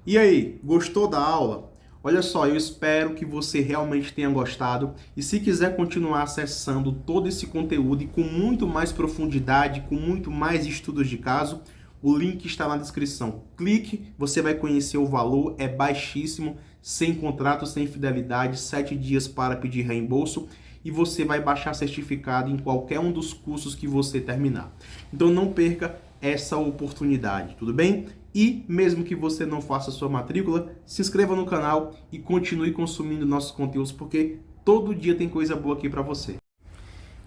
E aí, gostou da aula? Olha só, eu espero que você realmente tenha gostado e se quiser continuar acessando todo esse conteúdo e com muito mais profundidade, com muito mais estudos de caso, o link está na descrição. Clique, você vai conhecer o valor, é baixíssimo, sem contrato, sem fidelidade, 7 dias para pedir reembolso e você vai baixar certificado em qualquer um dos cursos que você terminar. Então não perca essa oportunidade, tudo bem? E mesmo que você não faça sua matrícula, se inscreva no canal e continue consumindo nossos conteúdos, porque todo dia tem coisa boa aqui para você.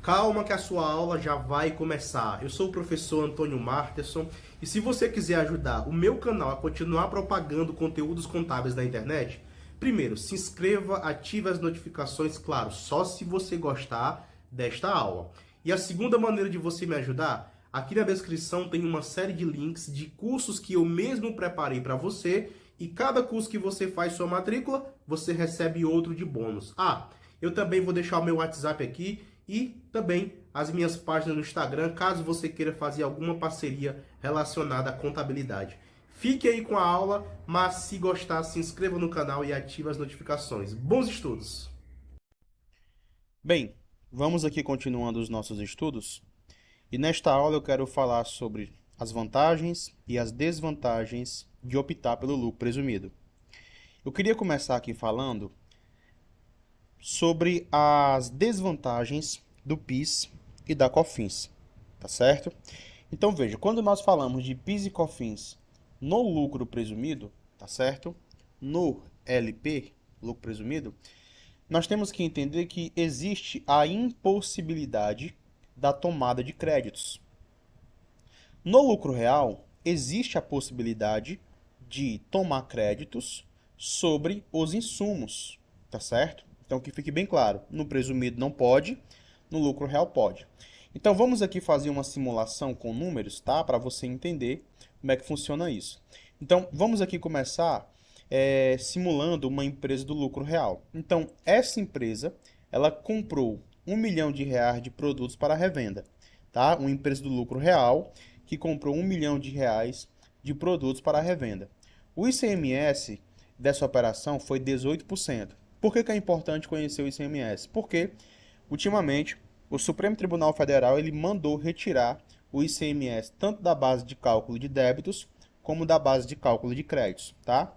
Calma que a sua aula já vai começar. Eu sou o professor Antônio Marterson e se você quiser ajudar o meu canal a continuar propagando conteúdos contábeis na internet, primeiro, se inscreva, ative as notificações, claro, só se você gostar desta aula. E a segunda maneira de você me ajudar, aqui na descrição tem uma série de links de cursos que eu mesmo preparei para você e cada curso que você faz sua matrícula, você recebe outro de bônus. Ah, eu também vou deixar o meu WhatsApp aqui e também as minhas páginas no Instagram, caso você queira fazer alguma parceria relacionada à contabilidade. Fique aí com a aula, mas se gostar, se inscreva no canal e ative as notificações. Bons estudos! Bem, vamos aqui continuando os nossos estudos. E nesta aula eu quero falar sobre as vantagens e as desvantagens de optar pelo lucro presumido. Eu queria começar aqui falando sobre as desvantagens do PIS e da COFINS, tá certo? Então veja, quando nós falamos de PIS e COFINS no lucro presumido, tá certo? No LP, lucro presumido, nós temos que entender que existe a impossibilidade da tomada de créditos. No lucro real, existe a possibilidade de tomar créditos sobre os insumos, tá certo? Então, que fique bem claro, no presumido não pode, no lucro real pode. Então, vamos aqui fazer uma simulação com números, tá? Para você entender como é que funciona isso. Então, vamos aqui começar simulando uma empresa do lucro real. Então, essa empresa, ela comprou R$ 1 milhão de produtos para revenda, tá? Uma empresa do lucro real que comprou R$ 1 milhão de produtos para revenda. O ICMS dessa operação foi 18%. Por que é importante conhecer o ICMS? Porque, ultimamente, o Supremo Tribunal Federal ele mandou retirar o ICMS tanto da base de cálculo de débitos como da base de cálculo de créditos, tá?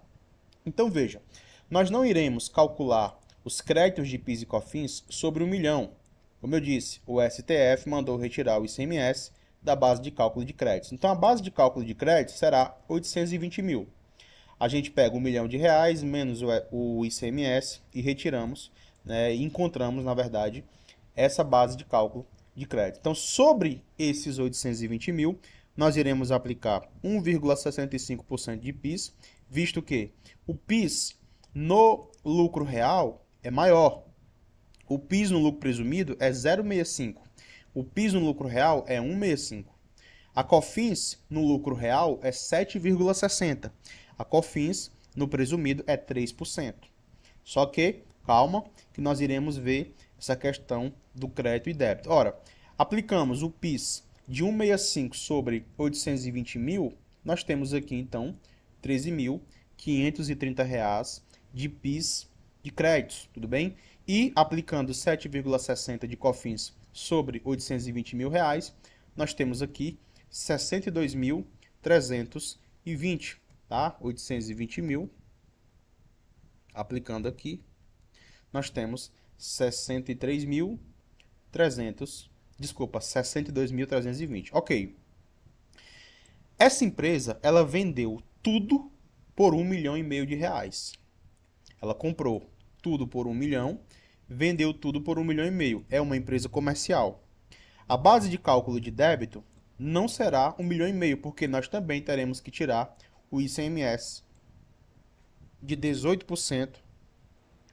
Então veja, nós não iremos calcular os créditos de PIS e COFINS sobre 1 milhão. Como eu disse, o STF mandou retirar o ICMS da base de cálculo de créditos. Então a base de cálculo de créditos será 820 mil. A gente pega R$ 1 milhão menos o ICMS e retiramos, né, e encontramos, na verdade, essa base de cálculo de crédito. Então, sobre esses 820 mil, nós iremos aplicar 1,65% de PIS, visto que o PIS no lucro real é maior. O PIS no lucro presumido é 0,65. O PIS no lucro real é 1,65. A COFINS no lucro real é 7,60. A COFINS no presumido é 3%. Só que, calma, que nós iremos ver essa questão do crédito e débito. Ora, aplicamos o PIS de 1,65 sobre 820 mil, nós temos aqui, então, R$ 13.530 de PIS de créditos, tudo bem? E aplicando 7,60 de COFINS sobre 820 mil reais, nós temos aqui 62.320, tá? 820 mil, aplicando aqui, nós temos 62.320. Ok. Essa empresa, ela vendeu tudo por R$ 1,5 milhão de reais. Ela comprou tudo por 1 milhão, vendeu tudo por R$ 1,5 milhão. É uma empresa comercial. A base de cálculo de débito não será R$ 1,5 milhão, porque nós também teremos que tirar o ICMS de 18%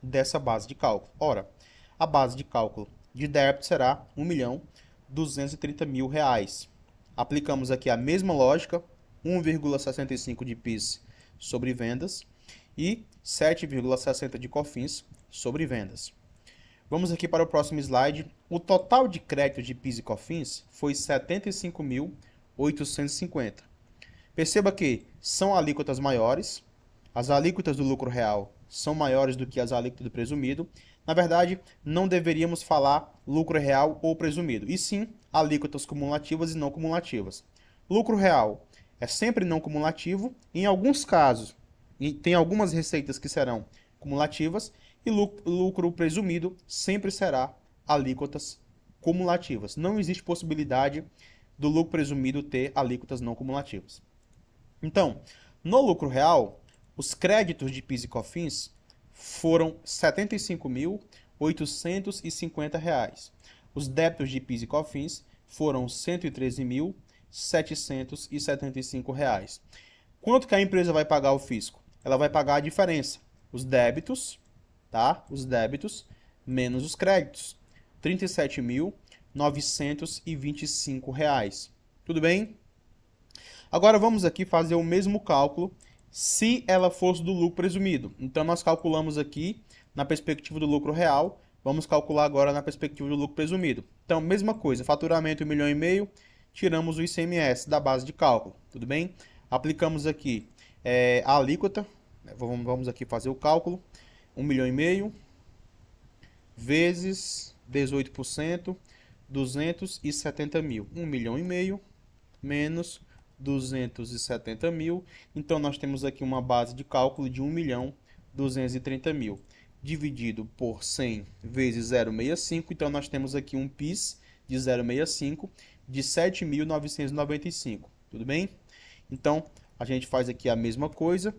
dessa base de cálculo. Ora, a base de cálculo de débito será R$ 1.230.000. Aplicamos aqui a mesma lógica, 1,65 de PIS sobre vendas e 7,60 de COFINS sobre vendas. Vamos aqui para o próximo slide. O total de crédito de PIS e COFINS foi 75.850. Perceba que são alíquotas maiores, as alíquotas do lucro real são maiores do que as alíquotas do presumido, na verdade, não deveríamos falar lucro real ou presumido, e sim alíquotas cumulativas e não cumulativas. Lucro real é sempre não cumulativo, em alguns casos, tem algumas receitas que serão cumulativas, e lucro presumido sempre será alíquotas cumulativas. Não existe possibilidade do lucro presumido ter alíquotas não cumulativas. Então, no lucro real, os créditos de PIS e COFINS foram R$ 75.850. Os débitos de PIS e COFINS foram R$ 113.775. Quanto que a empresa vai pagar ao fisco? Ela vai pagar a diferença. Os débitos, tá? Os débitos menos os créditos. R$ 37.925. Tudo bem? Agora vamos aqui fazer o mesmo cálculo se ela fosse do lucro presumido. Então nós calculamos aqui na perspectiva do lucro real, vamos calcular agora na perspectiva do lucro presumido. Então, mesma coisa, faturamento 1,5 milhão, tiramos o ICMS da base de cálculo, tudo bem? Aplicamos aqui a alíquota, vamos aqui fazer o cálculo, 1,5 milhão vezes 18%, 270 mil. 1,5 milhão menos 270 mil. Então, nós temos aqui uma base de cálculo de 1.230.000 dividido por 100 vezes 0,65. Então, nós temos aqui um PIS de 0,65 de 7.995. Tudo bem? Então, a gente faz aqui a mesma coisa.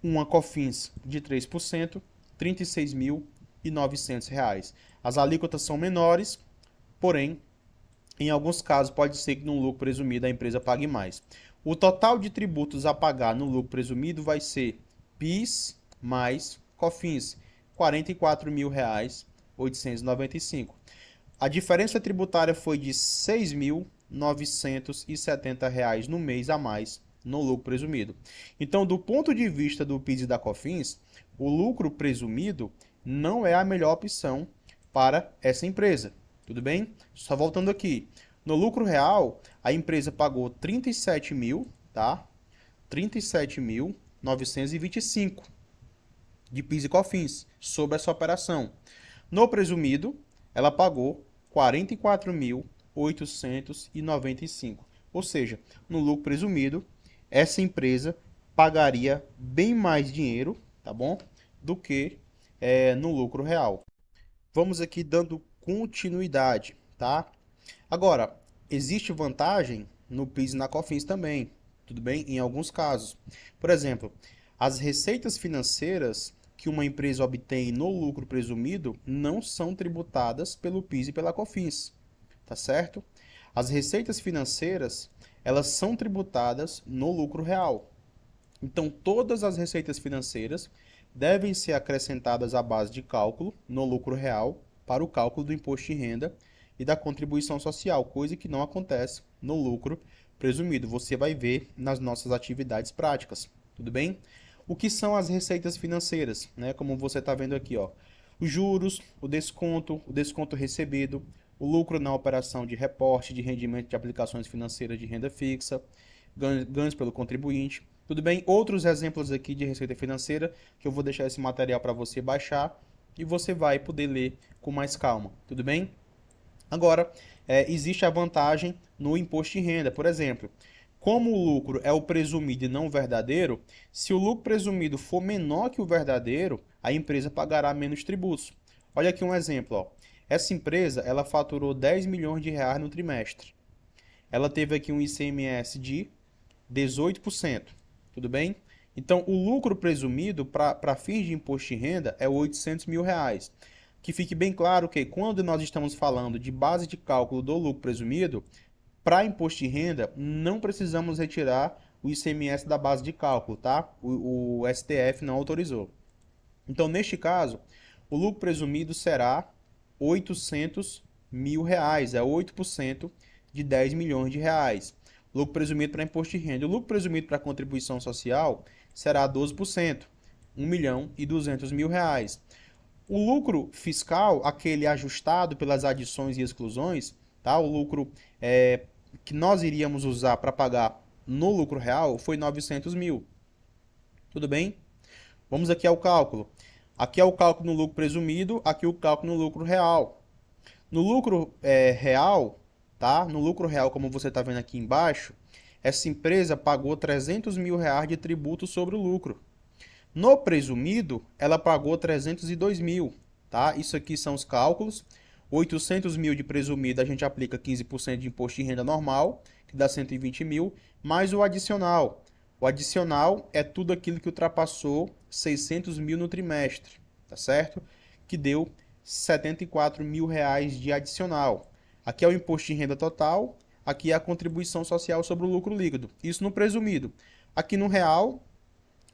Uma COFINS de 3%, R$ 36.900. As alíquotas são menores, porém, em alguns casos, pode ser que no lucro presumido a empresa pague mais. O total de tributos a pagar no lucro presumido vai ser PIS mais COFINS, R$ 44.895. A diferença tributária foi de R$ 6.970 no mês a mais no lucro presumido. Então, do ponto de vista do PIS e da COFINS, o lucro presumido não é a melhor opção para essa empresa. Tudo bem? Só voltando aqui. No lucro real, a empresa pagou 37 mil, tá? 37.925 de PIS e COFINS sobre essa operação. No presumido, ela pagou 44.895. Ou seja, no lucro presumido, essa empresa pagaria bem mais dinheiro, tá bom? Do que no lucro real. Vamos aqui dando continuidade, tá? Agora, existe vantagem no PIS e na COFINS também, tudo bem? Em alguns casos. Por exemplo, as receitas financeiras que uma empresa obtém no lucro presumido não são tributadas pelo PIS e pela COFINS, tá certo? As receitas financeiras, elas são tributadas no lucro real. Então, todas as receitas financeiras devem ser acrescentadas à base de cálculo no lucro real para o cálculo do imposto de renda e da contribuição social, coisa que não acontece no lucro presumido. Você vai ver nas nossas atividades práticas, tudo bem? O que são as receitas financeiras, né? Como você está vendo aqui, ó, os juros, o desconto recebido, o lucro na operação de reporte de rendimento de aplicações financeiras de renda fixa, ganhos pelo contribuinte, tudo bem? Outros exemplos aqui de receita financeira que eu vou deixar esse material para você baixar e você vai poder ler com mais calma, tudo bem? Agora, existe a vantagem no imposto de renda, por exemplo, como o lucro é o presumido e não o verdadeiro, se o lucro presumido for menor que o verdadeiro, a empresa pagará menos tributos. Olha aqui um exemplo, ó. Essa empresa, ela faturou 10 milhões de reais no trimestre. Ela teve aqui um ICMS de 18%, tudo bem? Então, o lucro presumido para fins de imposto de renda é 800 mil reais. Que fique bem claro que quando nós estamos falando de base de cálculo do lucro presumido, para imposto de renda, não precisamos retirar o ICMS da base de cálculo, tá? O STF não autorizou. Então, neste caso, o lucro presumido será 800 mil reais, é 8% de 10 milhões de reais. Lucro presumido para imposto de renda. O lucro presumido para contribuição social será 12%, 1.200.000 reais. O lucro fiscal, aquele ajustado pelas adições e exclusões, tá? O lucro que nós iríamos usar para pagar no lucro real foi 900 mil. Tudo bem? Vamos aqui ao cálculo. Aqui é o cálculo no lucro presumido, aqui o cálculo no lucro real. No lucro real, tá? No lucro real, como você está vendo aqui embaixo, essa empresa pagou 300 mil reais de tributo sobre o lucro. No presumido, ela pagou 302 mil, tá? Isso aqui são os cálculos. 800 mil de presumido, a gente aplica 15% de imposto de renda normal, que dá 120 mil, mais o adicional. O adicional é tudo aquilo que ultrapassou 600 mil no trimestre, tá certo? Que deu 74 mil reais de adicional. Aqui é o imposto de renda total, aqui é a contribuição social sobre o lucro líquido. Isso no presumido. Aqui no real,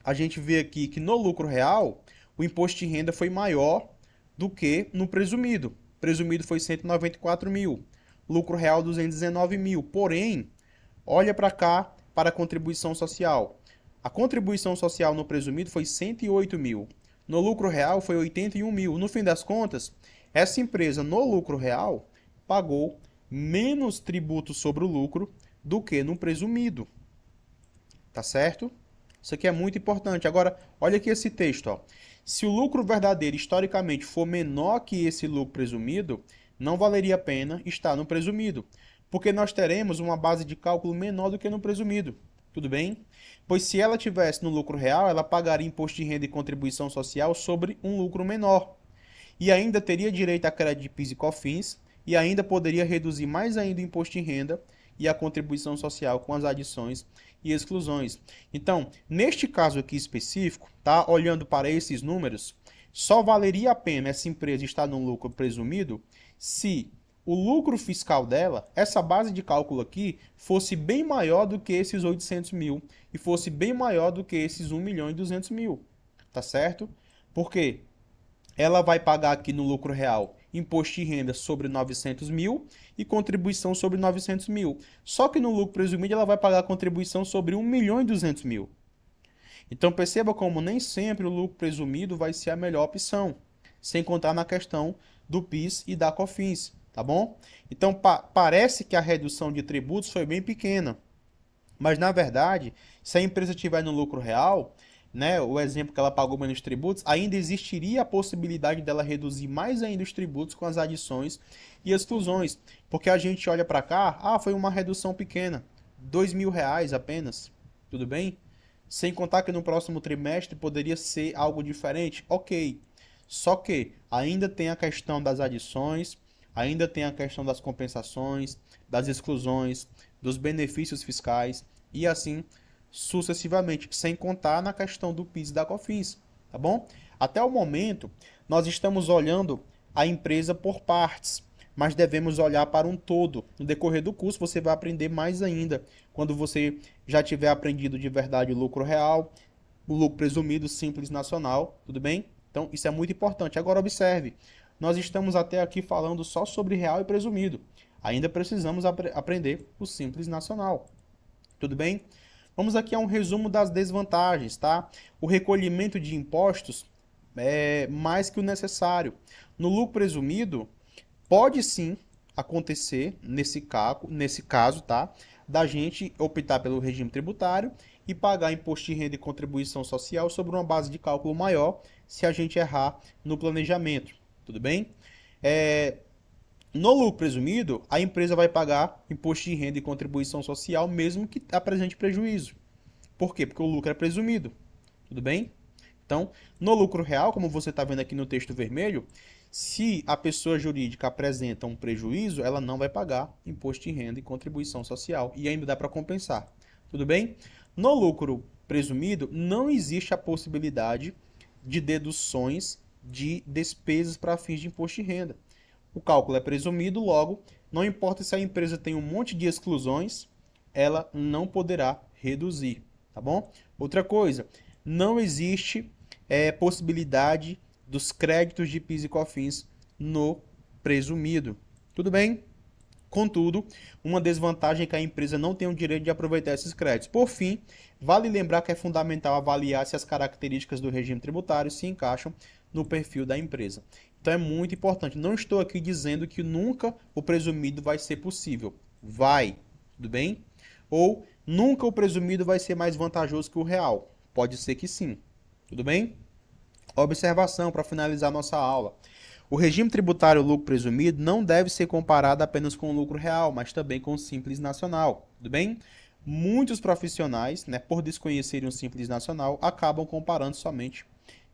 a gente vê aqui que no lucro real, o imposto de renda foi maior do que no presumido. Presumido foi 194 mil, lucro real 219 mil. Porém, olha para cá para a contribuição social. A contribuição social no presumido foi 108 mil. No lucro real foi 81 mil. No fim das contas, essa empresa no lucro real pagou menos tributo sobre o lucro do que no presumido. Tá certo? Isso aqui é muito importante. Agora, olha aqui esse texto, ó. Se o lucro verdadeiro historicamente for menor que esse lucro presumido, não valeria a pena estar no presumido, porque nós teremos uma base de cálculo menor do que no presumido. Tudo bem? Pois se ela tivesse no lucro real, ela pagaria imposto de renda e contribuição social sobre um lucro menor. E ainda teria direito a crédito de PIS e COFINS, e ainda poderia reduzir mais ainda o imposto de renda e a contribuição social com as adições e exclusões. Então, neste caso aqui específico, tá? Olhando para esses números, só valeria a pena essa empresa estar no lucro presumido se o lucro fiscal dela, essa base de cálculo aqui, fosse bem maior do que esses 800 mil e fosse bem maior do que esses 1 milhão e 200 mil, tá certo? Por quê? Ela vai pagar aqui no lucro real imposto de renda sobre 900 mil e contribuição sobre 900 mil. Só que no lucro presumido ela vai pagar contribuição sobre 1 milhão e 200 mil. Então perceba como nem sempre o lucro presumido vai ser a melhor opção, sem contar na questão do PIS e da COFINS, tá bom? Então parece que a redução de tributos foi bem pequena, mas na verdade, se a empresa estiver no lucro real, né, o exemplo que ela pagou menos tributos, ainda existiria a possibilidade dela reduzir mais ainda os tributos com as adições e exclusões. Porque a gente olha para cá, foi uma redução pequena, 2 mil reais apenas, tudo bem? Sem contar que no próximo trimestre poderia ser algo diferente, ok. Só que ainda tem a questão das adições, ainda tem a questão das compensações, das exclusões, dos benefícios fiscais e assim sucessivamente, sem contar na questão do PIS e da COFINS, tá bom? Até o momento, nós estamos olhando a empresa por partes, mas devemos olhar para um todo. No decorrer do curso, você vai aprender mais ainda, quando você já tiver aprendido de verdade o lucro real, o lucro presumido, simples, nacional, tudo bem? Então, isso é muito importante. Agora, observe, nós estamos até aqui falando só sobre real e presumido. Ainda precisamos aprender o simples nacional, tudo bem? Vamos aqui a um resumo das desvantagens, tá? O recolhimento de impostos é mais que o necessário. No lucro presumido, pode sim acontecer, nesse caso, tá? Da gente optar pelo regime tributário e pagar imposto de renda e contribuição social sobre uma base de cálculo maior se a gente errar no planejamento, tudo bem? No lucro presumido, a empresa vai pagar imposto de renda e contribuição social mesmo que apresente prejuízo. Por quê? Porque o lucro é presumido. Tudo bem? Então, no lucro real, como você está vendo aqui no texto vermelho, se a pessoa jurídica apresenta um prejuízo, ela não vai pagar imposto de renda e contribuição social. E ainda dá para compensar. Tudo bem? No lucro presumido, não existe a possibilidade de deduções de despesas para fins de imposto de renda. O cálculo é presumido, logo, não importa se a empresa tem um monte de exclusões, ela não poderá reduzir, tá bom? Outra coisa, não existe possibilidade dos créditos de PIS e COFINS no presumido. Tudo bem? Contudo, uma desvantagem é que a empresa não tem o direito de aproveitar esses créditos. Por fim, vale lembrar que é fundamental avaliar se as características do regime tributário se encaixam no perfil da empresa. Então é muito importante. Não estou aqui dizendo que nunca o presumido vai ser possível. Vai, tudo bem? Ou nunca o presumido vai ser mais vantajoso que o real. Pode ser que sim. Tudo bem? Observação para finalizar nossa aula. O regime tributário lucro presumido não deve ser comparado apenas com o lucro real, mas também com o Simples Nacional. Tudo bem? Muitos profissionais, né, por desconhecerem o Simples Nacional, acabam comparando somente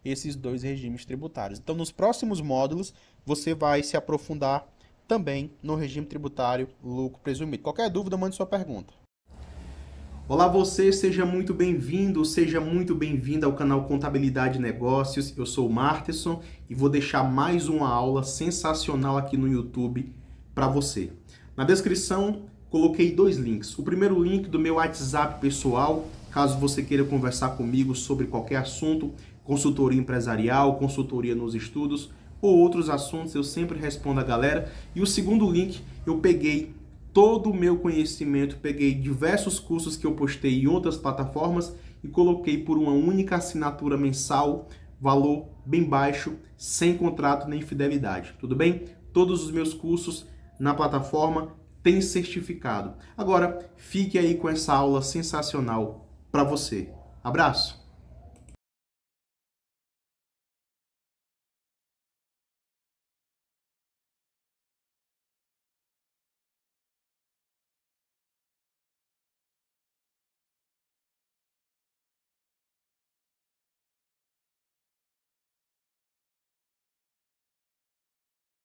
esses dois regimes tributários. Então, nos próximos módulos, você vai se aprofundar também no regime tributário lucro presumido. Qualquer dúvida, mande sua pergunta. Olá você, seja muito bem-vindo, seja muito bem-vinda ao canal Contabilidade e Negócios. Eu sou o Marterson e vou deixar mais uma aula sensacional aqui no YouTube para você. Na descrição, coloquei 2 links. O primeiro link do meu WhatsApp pessoal, caso você queira conversar comigo sobre qualquer assunto, consultoria empresarial, consultoria nos estudos ou outros assuntos, eu sempre respondo a galera. E o segundo link, eu peguei todo o meu conhecimento, peguei diversos cursos que eu postei em outras plataformas e coloquei por uma única assinatura mensal, valor bem baixo, sem contrato nem fidelidade, tudo bem? Todos os meus cursos na plataforma têm certificado. Agora, fique aí com essa aula sensacional para você. Abraço!